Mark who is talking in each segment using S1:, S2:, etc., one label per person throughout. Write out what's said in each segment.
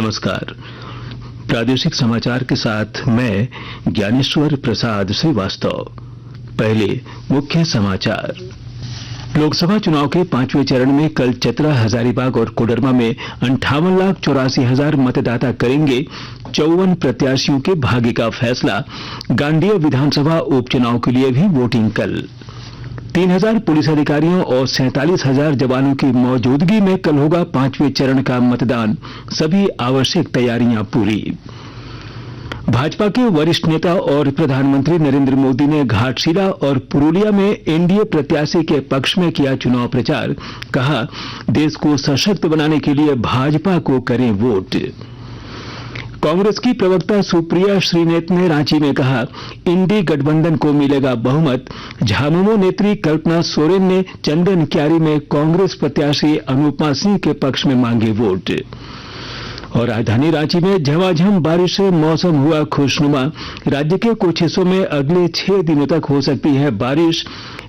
S1: नमस्कार। प्रादेशिक समाचार के साथ मैं ज्ञानेश्वर प्रसाद श्रीवास्तव। पहले मुख्य समाचार। लोकसभा चुनाव के 5वें चरण में कल चतरा, हजारीबाग और कोडरमा में 58,84,000 मतदाता करेंगे 54 प्रत्याशियों के भाग्य का फैसला। गांडेय विधानसभा उपचुनाव के लिए भी वोटिंग कल। 3,000 पुलिस अधिकारियों और 47,000 जवानों की मौजूदगी में कल होगा 5वें चरण का मतदान। सभी आवश्यक तैयारियां पूरी। भाजपा के वरिष्ठ नेता और प्रधानमंत्री नरेंद्र मोदी ने घाटशिला और पुरुलिया में एनडीए प्रत्याशी के पक्ष में किया चुनाव प्रचार। कहा, देश को सशक्त बनाने के लिए भाजपा को करें वोट। कांग्रेस की प्रवक्ता सुप्रिया श्रीनेत ने रांची में कहा, इंडी गठबंधन को मिलेगा बहुमत। झामुमो नेत्री कल्पना सोरेन ने चंदन क्यारी में कांग्रेस प्रत्याशी अनुपमा सिंह के पक्ष में मांगे वोट। और राजधानी रांची में झमाझम बारिश से मौसम हुआ खुशनुमा। राज्य के कुछ हिस्सों में अगले 6 दिनों तक हो सकती है बारिश।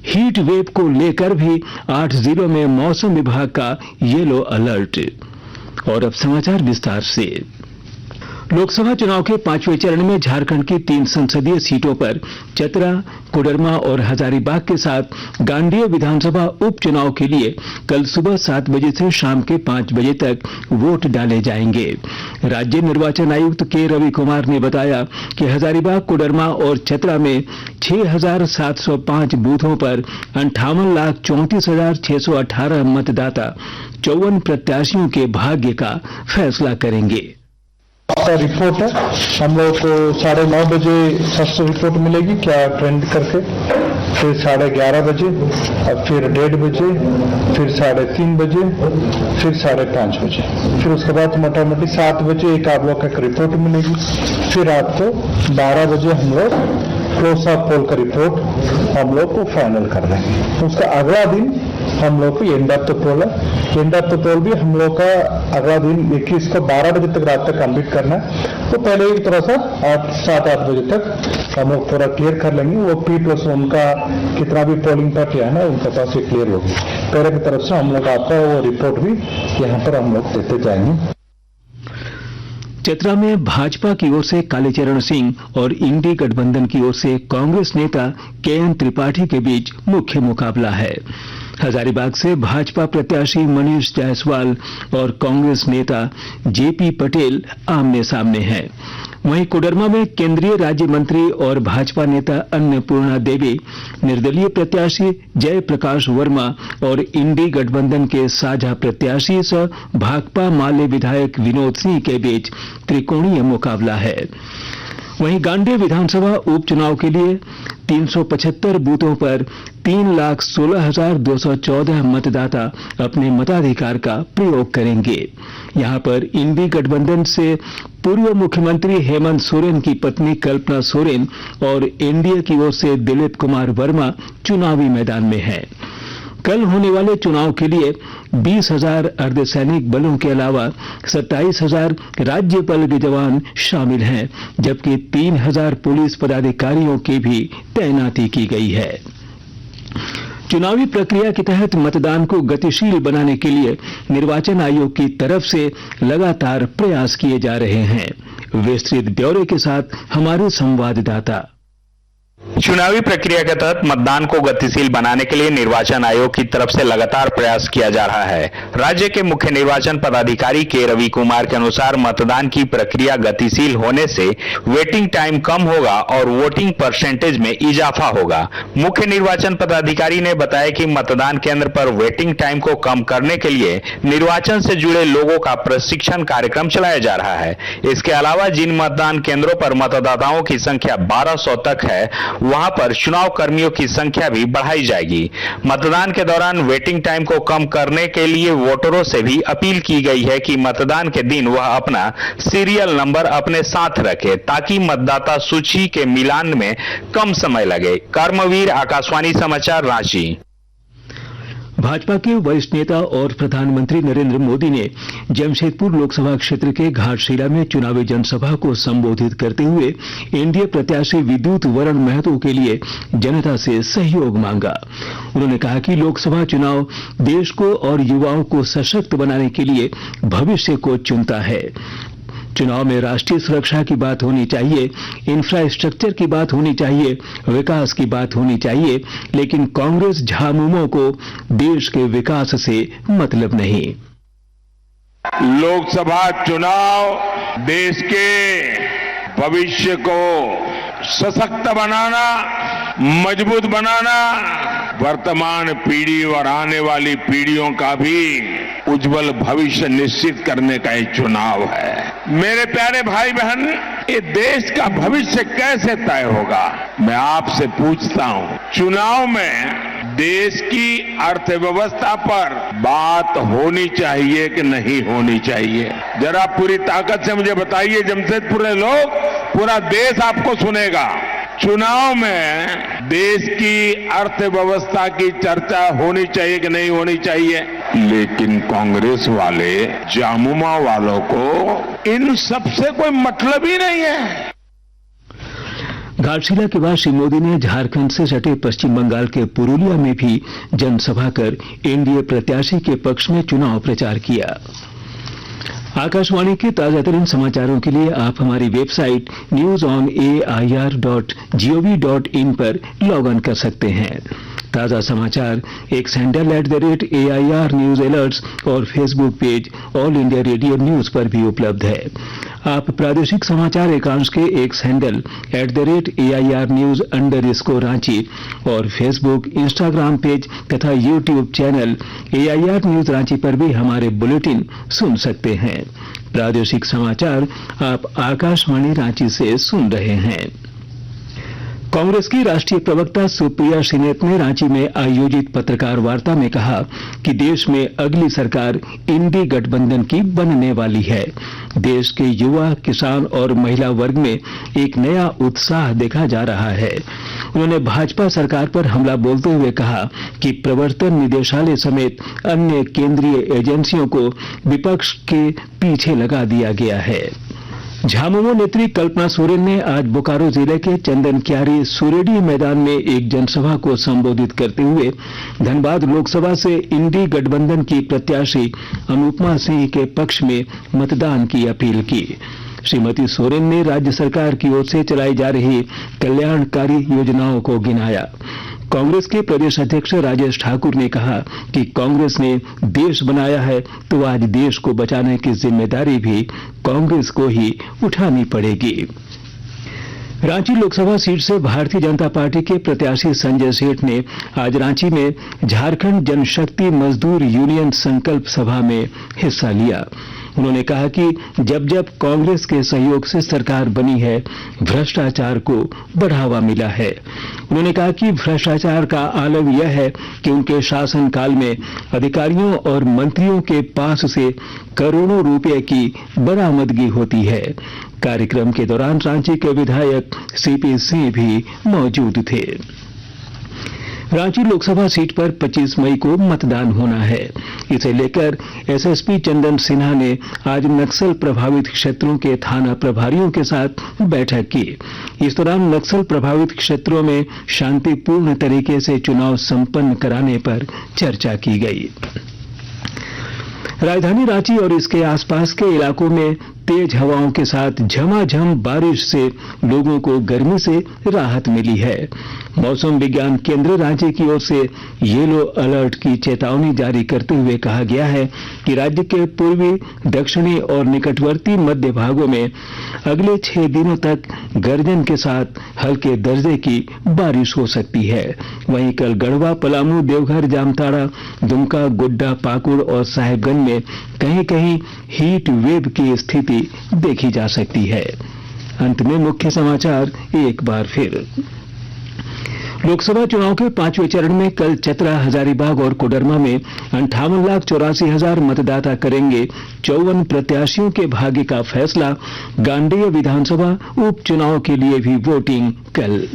S1: हीट वेव को लेकर भी 8 जिलों में मौसम विभाग का येलो अलर्ट। और अब समाचार विस्तार से। लोकसभा चुनाव के 5वें चरण में झारखंड की 3 संसदीय सीटों पर चतरा, कोडरमा और हजारीबाग के साथ गांडेय विधानसभा उपचुनाव के लिए कल सुबह 7 बजे से शाम के 5 बजे तक वोट डाले जाएंगे। राज्य निर्वाचन आयुक्त के रवि कुमार ने बताया कि हजारीबाग, कोडरमा और चतरा में 6,705 बूथों पर 58,34,618 मतदाता 54 प्रत्याशियों के भाग्य का फैसला करेंगे।
S2: आपका रिपोर्ट है, हम लोग को 9:30 बजे फर्स्ट रिपोर्ट मिलेगी क्या ट्रेंड करके, फिर 11:30 बजे, अब फिर 1:30 बजे, फिर 3:30 बजे, फिर 5:30 बजे, फिर उसके बाद मोटामोटी 7 बजे एक आप लोग का रिपोर्ट मिलेगी। फिर आपको 12 बजे हम लोग क्लोज ऑफ पोल का रिपोर्ट हम लोग को फाइनल कर देंगे। उसका अगला दिन हम लोग को एंड ऑफ द पोल है। एंड ऑफ द पोल भी हम लोग का अगला दिन 21 को 12 बजे तक रात तक कंप्लीट करना है। तो पहले एक तरह से 7-8 बजे तक हम लोग पूरा क्लियर कर लेंगे। वो P+ उनका कितना भी पोलिंग पार्टी है ना, उनके पास ये क्लियर होगी। पहले की तरफ से हम लोग आपका वो रिपोर्ट भी यहाँ पर हम लोग देते जाएंगे।
S1: चतरा में भाजपा की ओर से कालीचरण सिंह और इंडी गठबंधन की ओर से कांग्रेस नेता KN त्रिपाठी के बीच मुख्य मुकाबला है। हजारीबाग से भाजपा प्रत्याशी मनीष जायसवाल और कांग्रेस नेता JP पटेल आमने सामने हैं। वहीं कोडरमा में केंद्रीय राज्य मंत्री और भाजपा नेता अन्नपूर्णा देवी, निर्दलीय प्रत्याशी जय प्रकाश वर्मा और इंडी गठबंधन के साझा प्रत्याशी सह भाकपा माले विधायक विनोद सिंह के बीच त्रिकोणीय मुकाबला है। वहीं गांडेय विधानसभा उपचुनाव के लिए 375 बूथों पर 3,16,214 मतदाता अपने मताधिकार का प्रयोग करेंगे। यहां पर इंडी गठबंधन से पूर्व मुख्यमंत्री हेमंत सोरेन की पत्नी कल्पना सोरेन और एनडीए की ओर से दिलीप कुमार वर्मा चुनावी मैदान में हैं। कल होने वाले चुनाव के लिए 20,000 अर्धसैनिक बलों के अलावा 27,000 राज्य बल के जवान शामिल हैं, जबकि 3,000 पुलिस पदाधिकारियों की भी तैनाती की गई है। चुनावी प्रक्रिया के तहत मतदान को गतिशील बनाने के लिए निर्वाचन आयोग की तरफ से लगातार प्रयास किए जा रहे हैं। विस्तृत ब्यौरे के साथ हमारे संवाददाता।
S3: चुनावी प्रक्रिया के तहत मतदान को गतिशील बनाने के लिए निर्वाचन आयोग की तरफ से लगातार प्रयास किया जा रहा है। राज्य के मुख्य निर्वाचन पदाधिकारी के रवि कुमार के अनुसार मतदान की प्रक्रिया गतिशील होने से वेटिंग टाइम कम होगा और वोटिंग परसेंटेज में इजाफा होगा। मुख्य निर्वाचन पदाधिकारी ने बताया कि मतदान केंद्र पर वेटिंग टाइम को कम करने के लिए निर्वाचन से जुड़े लोगों का प्रशिक्षण कार्यक्रम चलाया जा रहा है। इसके अलावा जिन मतदान केंद्रों पर मतदाताओं की संख्या 1200 तक है, वहां पर चुनाव कर्मियों की संख्या भी बढ़ाई जाएगी। मतदान के दौरान वेटिंग टाइम को कम करने के लिए वोटरों से भी अपील की गई है कि मतदान के दिन वह अपना सीरियल नंबर अपने साथ रखे ताकि मतदाता सूची के मिलान में कम समय लगे। कर्मवीर, आकाशवाणी समाचार, रांची।
S1: भाजपा के वरिष्ठ नेता और प्रधानमंत्री नरेंद्र मोदी ने जमशेदपुर लोकसभा क्षेत्र के घाटशिला में चुनावी जनसभा को संबोधित करते हुए एनडीए प्रत्याशी विद्युत वरण महतो के लिए जनता से सहयोग मांगा। उन्होंने कहा कि लोकसभा चुनाव देश को और युवाओं को सशक्त बनाने के लिए भविष्य को चुनता है। चुनाव में राष्ट्रीय सुरक्षा की बात होनी चाहिए, इंफ्रास्ट्रक्चर की बात होनी चाहिए, विकास की बात होनी चाहिए, लेकिन कांग्रेस झामुमो को देश के विकास से मतलब नहीं।
S4: लोकसभा चुनाव देश के भविष्य को सशक्त बनाना, मजबूत बनाना, वर्तमान पीढ़ी और आने वाली पीढ़ियों का भी उज्जवल भविष्य निश्चित करने का एक चुनाव है। मेरे प्यारे भाई बहन, ये देश का भविष्य कैसे तय होगा? मैं आपसे पूछता हूं, चुनाव में देश की अर्थव्यवस्था पर बात होनी चाहिए कि नहीं होनी चाहिए? जरा पूरी ताकत से मुझे बताइए जमशेदपुर के लोग, पूरा देश आपको सुनेगा। चुनाव में देश की अर्थव्यवस्था की चर्चा होनी चाहिए कि नहीं होनी चाहिए? लेकिन कांग्रेस वाले, झामुमो वालों को इन सबसे कोई मतलब ही नहीं है।
S1: घाटशिला के बाद श्री मोदी ने झारखंड से सटे पश्चिम बंगाल के पुरुलिया में भी जनसभा कर एनडीए प्रत्याशी के पक्ष में चुनाव प्रचार किया। आकाशवाणी के ताजातरीन समाचारों के लिए आप हमारी वेबसाइट news.air.gov.in पर लॉग ऑन कर सकते हैं। ताजा समाचार X handle @AIR news alerts और Facebook page All India Radio News पर भी उपलब्ध है। आप प्रादेशिक समाचार एकांश के एक्स हैंडल @AIR न्यूज_रांची और फेसबुक, इंस्टाग्राम पेज तथा YouTube channel AIR news Ranchi पर भी हमारे बुलेटिन सुन सकते हैं। प्रादेशिक समाचार आप आकाशवाणी रांची से सुन रहे हैं। कांग्रेस की राष्ट्रीय प्रवक्ता सुप्रिया श्रीनेत ने रांची में आयोजित पत्रकार वार्ता में कहा कि देश में अगली सरकार इंडी गठबंधन की बनने वाली है। देश के युवा, किसान और महिला वर्ग में एक नया उत्साह देखा जा रहा है। उन्होंने भाजपा सरकार पर हमला बोलते हुए कहा कि प्रवर्तन निदेशालय समेत अन्य केंद्रीय एजेंसियों को विपक्ष के पीछे लगा दिया गया है। झामुमो नेत्री कल्पना सोरेन ने आज बोकारो जिले के चंदनकियारी सुरेडी मैदान में एक जनसभा को संबोधित करते हुए धनबाद लोकसभा से इंडी गठबंधन की प्रत्याशी अनुपमा सिंह के पक्ष में मतदान की अपील की। श्रीमती सोरेन ने राज्य सरकार की ओर से चलाई जा रही कल्याणकारी योजनाओं को गिनाया। कांग्रेस के प्रदेश अध्यक्ष राजेश ठाकुर ने कहा कि कांग्रेस ने देश बनाया है तो आज देश को बचाने की जिम्मेदारी भी कांग्रेस को ही उठानी पड़ेगी। रांची लोकसभा सीट से भारतीय जनता पार्टी के प्रत्याशी संजय सेठ ने आज रांची में झारखंड जनशक्ति मजदूर यूनियन संकल्प सभा में हिस्सा लिया। उन्होंने कहा कि जब जब कांग्रेस के सहयोग से सरकार बनी है, भ्रष्टाचार को बढ़ावा मिला है। उन्होंने कहा कि भ्रष्टाचार का आलम यह है कि उनके शासनकाल में अधिकारियों और मंत्रियों के पास से करोड़ों रुपए की बरामदगी होती है। कार्यक्रम के दौरान रांची के विधायक सीपी सिंह भी मौजूद थे। रांची लोकसभा सीट पर 25 मई को मतदान होना है। इसे लेकर एसएसपी चंदन सिन्हा ने आज नक्सल प्रभावित क्षेत्रों के थाना प्रभारियों के साथ बैठक की। इस दौरान नक्सल प्रभावित क्षेत्रों में शांतिपूर्ण तरीके से चुनाव संपन्न कराने पर चर्चा की गई। राजधानी रांची और इसके आसपास के इलाकों में तेज हवाओं के साथ झमाझम बारिश से लोगों को गर्मी से राहत मिली है। मौसम विज्ञान केंद्र रांची की ओर से येलो अलर्ट की चेतावनी जारी करते हुए कहा गया है कि राज्य के पूर्वी, दक्षिणी और निकटवर्ती मध्य भागों में अगले 6 दिनों तक गर्जन के साथ हल्के दर्जे की बारिश हो सकती है। वहीं कल गढ़वा, पलामू, देवघर, जामताड़ा, दुमका, गोड्डा, पाकुड़ और साहेबगंज में कहीं कहीं हीट वेव की स्थिति देखी जा सकती है। अंत में मुख्य समाचार एक बार फिर। लोकसभा चुनाव के 5वें चरण में कल चतरा, हजारीबाग और कोडरमा में 58,84,000 मतदाता करेंगे 54 प्रत्याशियों के भाग्य का फैसला। गांडेय विधानसभा उपचुनाव के लिए भी वोटिंग कल।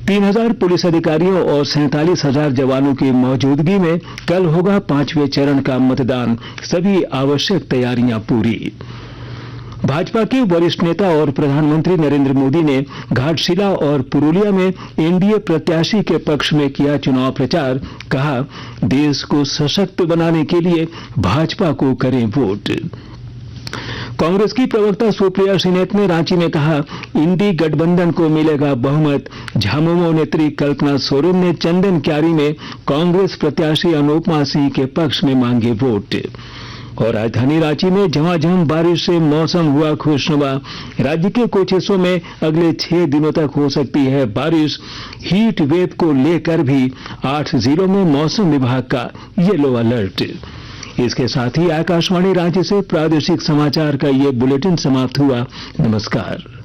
S1: 3,000 पुलिस अधिकारियों और 47,000 जवानों की मौजूदगी में कल होगा 5वें चरण का मतदान। सभी आवश्यक तैयारियां पूरी। भाजपा के वरिष्ठ नेता और प्रधानमंत्री नरेंद्र मोदी ने घाटशिला और पुरुलिया में एनडीए प्रत्याशी के पक्ष में किया चुनाव प्रचार। कहा, देश को सशक्त बनाने के लिए भाजपा को करें वोट। कांग्रेस की प्रवक्ता सुप्रिया सिनेत ने रांची में कहा, इंडी गठबंधन को मिलेगा बहुमत। झामुमो नेत्री कल्पना सोरेन ने चंदन क्यारी में कांग्रेस प्रत्याशी अनुपमा सिंह के पक्ष में मांगे वोट। और राजधानी रांची में झमाझम बारिश से मौसम हुआ खुशनुमा। राज्य के कुछ हिस्सों में अगले 6 दिनों तक हो सकती है बारिश। हीट वेव को लेकर भी 8 जिलों में मौसम विभाग का येलो अलर्ट। इसके साथ ही आकाशवाणी रांची से प्रादेशिक समाचार का ये बुलेटिन समाप्त हुआ। नमस्कार।